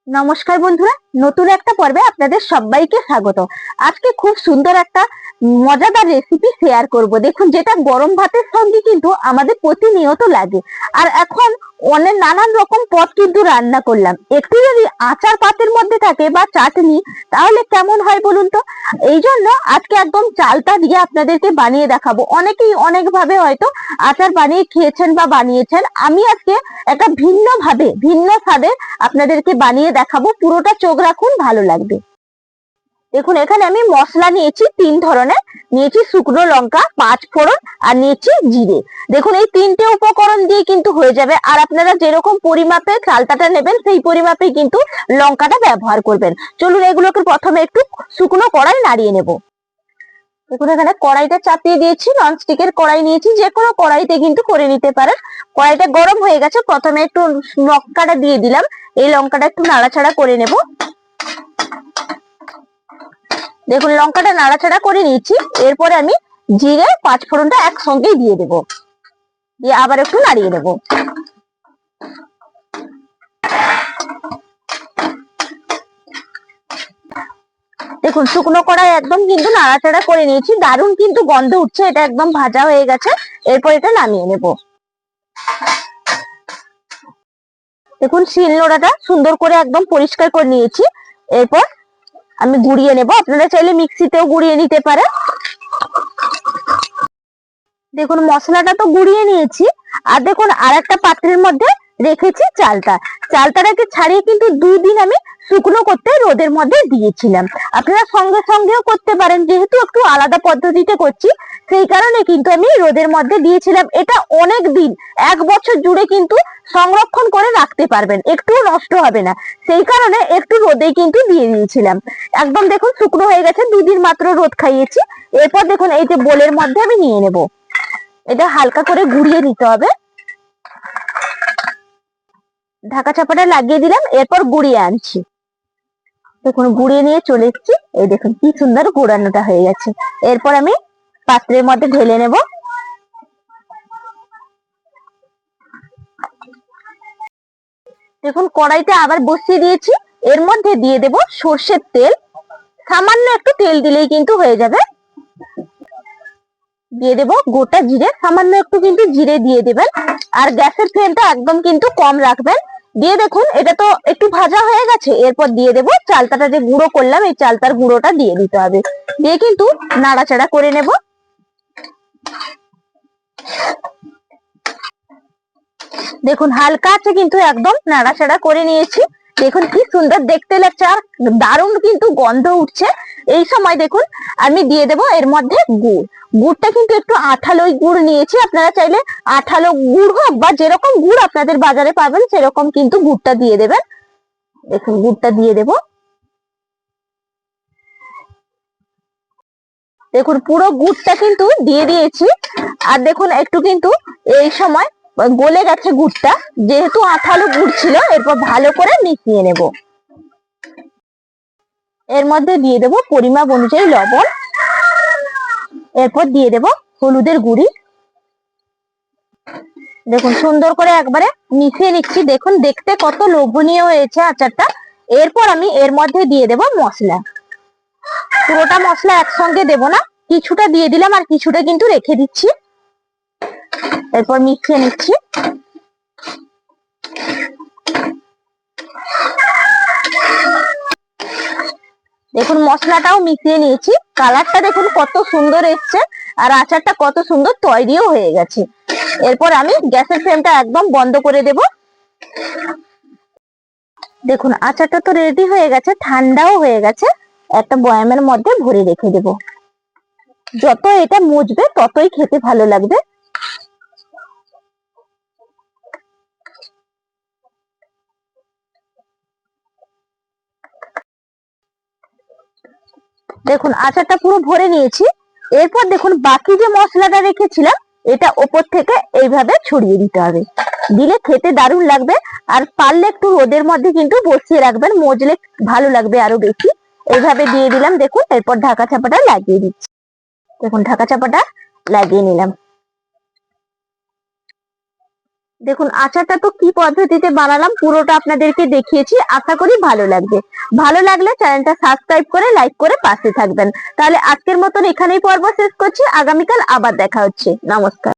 নমস্কার বন্ধুরা, নতুন একটা পর্বে আপনাদের সবাইকে স্বাগত। আজকে খুব সুন্দর একটা মজাদার রেসিপি শেয়ার করব। দেখুন, যেটা গরম ভাতের সঙ্গে কিন্তু আমাদের প্রতিনিয়ত লাগে। আর এখন অনেক নানান রকম পদ কিন্তু রান্না করলাম। একটু যদি আচার পাতের মধ্যে থাকে বা চাটনি, তাহলে কেমন হয় বলুন তো। এই জন্য আজকে একদম চালটা দিয়ে আপনাদেরকে বানিয়ে দেখাবো। অনেকেই অনেক ভাবে হয়তো আচার বানিয়ে খেয়েছেন বা বানিয়েছেন। আমি আজকে একটা ভিন্ন ভাবে, ভিন্ন স্বাদে আপনাদেরকে বানিয়ে দেখাবো। পুরোটা চোখ রাখুন, ভালো লাগবে। দেখুন, এখানে আমি মশলা নিয়েছি তিন ধরনের। নিয়েছি শুকনো লঙ্কা, পাঁচ ফোড়ন, আর নিয়েছি জিরে। দেখুন, এই তিনটে উপকরণ দিয়ে কিন্তু হয়ে যাবে। আর আপনারা যেরকম পরিমাপে চালটাটা নেবেন, সেই পরিমাপে কিন্তু লঙ্কাটা ব্যবহার করবেন। চলুন, এগুলোকে প্রথমে একটু শুকনো কড়াই নাড়িয়ে নেব। দেখুন, এখানে কড়াইটা চাপিয়ে দিয়েছি। ননস্টিকের কড়াই নিয়েছি, যে কোনো কড়াইতে কিন্তু করে নিতে পারেন। কড়াইটা গরম হয়ে গেছে। প্রথমে একটু লঙ্কাটা দিয়ে দিলাম। এই লঙ্কাটা একটু নাড়াচাড়া করে নেব। দেখুন, লঙ্কাটা নাড়াচাড়া করে নিয়েছি। এরপরে আমি জিরে, পাঁচ ফোড়নটা একসঙ্গেই দিয়ে দেব। দিয়ে আবার একটু নাড়িয়ে দেব। দেখুন, শুকনো কড়াই একদম কিন্তু নাড়াচাড়া করে নিয়েছি। দারুণ কিন্তু গন্ধ উঠছে, এটা একদম ভাজা হয়ে গেছে। এরপর এটা নামিয়ে নেব। দেখুন, শিলনোড়াটা সুন্দর করে একদম পরিষ্কার করে নিয়েছি। এরপর আমি গুঁড়িয়ে নেব। আপনারা চাইলে মিক্সিতেও গুঁড়িয়ে নিতে পারেন। দেখুন, মশলাটা তো গুঁড়িয়ে নিয়েছি। আর দেখুন, আর একটা পাত্রের মধ্যে রেখেছি চালটাকে ছাড়িয়ে কিন্তু 2 দিন আমি শুকনো করতে রোদের মধ্যে দিয়েছিলাম। আপনারা সঙ্গে সঙ্গেও করতে পারেন, যেহেতু একটু আলাদা পদ্ধতিতে করছি সেই কারণে কিন্তু আমি রোদের মধ্যে দিয়েছিলাম। এটা অনেক দিন, 1 বছর জুড়ে কিন্তু সংরক্ষণ করে রাখতে পারবেন, একটু নষ্ট হবে না। সেই কারণে একটু রোদে কিন্তু দিয়ে দিয়েছিলাম। একদম দেখুন, শুকনো হয়ে গেছে। 2 দিন মাত্র রোদ খাইয়েছি। এরপর দেখুন, এই যে বোলের মধ্যে আমি নিয়ে নেব। এটা হালকা করে গুঁড়িয়ে নিতে হবে। ঢাকা চাপাটা লাগিয়ে দিলাম। এরপর গুঁড়িয়ে আনছি। দেখুন, গুঁড়িয়ে নিয়ে চলে এসেছি। এই দেখুন কি সুন্দর গুঁড়ানোটা হয়ে গেছে। এরপর আমি পাত্রের মধ্যে ঢেলে নেব। দেখুন, কড়াইটা আবার বসিয়ে দিয়েছি। এর মধ্যে দিয়ে দেব সর্ষের তেল। সামান্য একটু তেল দিলেই কিন্তু হয়ে যাবে। দিয়ে দেব গোটা জিরে, সামান্য একটু কিন্তু জিরে দিয়ে দেবেন। আর গ্যাসের ফ্লেমটা একদম কিন্তু কম রাখবেন। দিয়ে দেখুন, এটা তো একটু ভাজা হয়ে গেছে। এরপর দিয়ে দেব চালতাটা যে গুঁড়ো করলাম, এই চালতার গুঁড়োটা দিয়ে দিতে হবে। দিয়ে কিন্তু নাড়াচাড়া করে নেব। দেখুন, হালকা আছে কিন্তু একদম নাড়াচাড়া করে নিয়েছি। দেখুন কি সুন্দর দেখতে লাগছে, আর দারুণ কিন্তু গন্ধ উঠছে। এই সময় দেখুন, আমি দিয়ে দেব এর মধ্যে গুড়। গুড়টা কিন্তু একটু আঠালো গুড় নিয়েছি। আপনারা চাইলে আঠালো গুড় হোক বা যেরকম গুড় আপনাদের বাজারে পাবেন সেরকম কিন্তু গুড়টা দিয়ে দেবেন। দেখুন, গুড়টা দিয়ে দেব। দেখুন, পুরো গুড়টা কিন্তু দিয়ে দিয়েছি। আর দেখুন, একটু কিন্তু এই সময় গলে গেছে গুড়টা, যেহেতু আঠালো গুড় ছিল। এরপর ভালো করে মিশিয়ে নেব। এর মধ্যে দিয়ে দেব পরিমাপ অনুযায়ী লবণ। এরপর দিয়ে দেব হলুদের গুঁড়ি। দেখুন, সুন্দর করে একবারে মিশিয়ে নিচ্ছি। দেখুন, দেখতে কত লোভনীয় হয়েছে আচারটা। এরপর আমি এর মধ্যে দিয়ে দেব মশলা। পুরোটা মশলা একসঙ্গে দেব না, কিছুটা দিয়ে দিলাম আর কিছুটা কিন্তু রেখে দিচ্ছি। এরপর মিশিয়ে নিচ্ছি। দেখুন, মশলাটাও মিশিয়ে নিয়েছি। কালারটা দেখুন কত সুন্দর এসছে, আর আচারটা কত সুন্দর তৈরিও হয়ে গেছে। এরপর আমি গ্যাসের ফ্লেমটা একদম বন্ধ করে দেব। দেখুন, আচারটা তো রেডি হয়ে গেছে, ঠান্ডাও হয়ে গেছে। একটা বয়ামের মধ্যে ভরে রেখে দেব। যত এটা মুছবে ততই খেতে ভালো লাগবে। দেখুন, আচারটা পুরো ভরে নিয়েছি। এরপর দেখুন, বাকি যে মশলাটা রেখেছিলাম, এটা ওপর থেকে এইভাবে ছড়িয়ে দিতে হবে। দিলে খেতে দারুণ লাগবে। আর পারলে একটু রোদের মধ্যে কিন্তু বসিয়ে রাখবেন, মজলে ভালো লাগবে আরো বেশি। এইভাবে দিয়ে দিলাম। দেখুন, এরপর ঢাকা চাপাটা লাগিয়ে দিচ্ছি। দেখুন, ঢাকা চাপাটা লাগিয়ে নিলাম। দেখুন আচারটা তো কি পদ্ধতিতে বানালাম পুরোটা আপনাদেরকে দেখিয়েছি, আশা করি ভালো লাগবে। ভালো লাগলে চ্যানেলটা সাবস্ক্রাইব করে লাইক করে পাশে থাকবেন। তাহলে আজকের মতন এখানেই পর্ব শেষ করছি, আগামীকাল আবার দেখা হচ্ছে। নমস্কার।